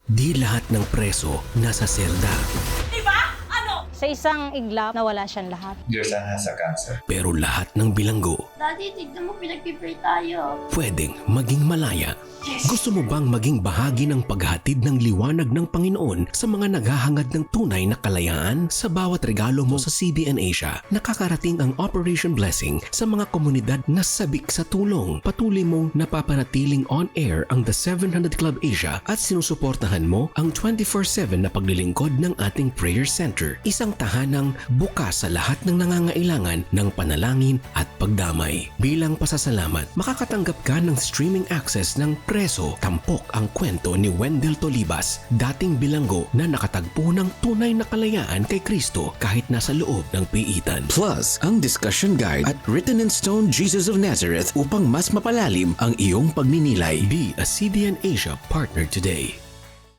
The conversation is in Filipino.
Di lahat ng preso nasa selda. Sa isang iglap, nawala siyang lahat. Diyos ang nasa cancer. Pero lahat ng bilanggo Daddy, tignan mo, pinag-pray tayo. pwedeng maging malaya. Gusto mo bang maging bahagi ng paghatid ng liwanag ng Panginoon sa mga naghahangad ng tunay na kalayaan? Sa bawat regalo mo sa CBN Asia, nakakarating ang Operation Blessing sa mga komunidad na sabik sa tulong. Patuloy mong napapanatiling on-air ang The 700 Club Asia at sinusuportahan mo ang 24/7 na paglilingkod ng ating prayer center. Isang tahanang bukas sa lahat ng nangangailangan ng panalangin at pagdamay. Bilang pasasalamat, makakatanggap ka ng streaming access ng Preso, Tampok ang kwento ni Wendell Tolibas, dating bilanggo na nakatagpo ng tunay na kalayaan kay Kristo kahit nasa loob ng piitan. Plus, ang discussion guide at written in stone Jesus of Nazareth upang mas mapalalim ang iyong pagninilay. Be a CBN Asia partner today.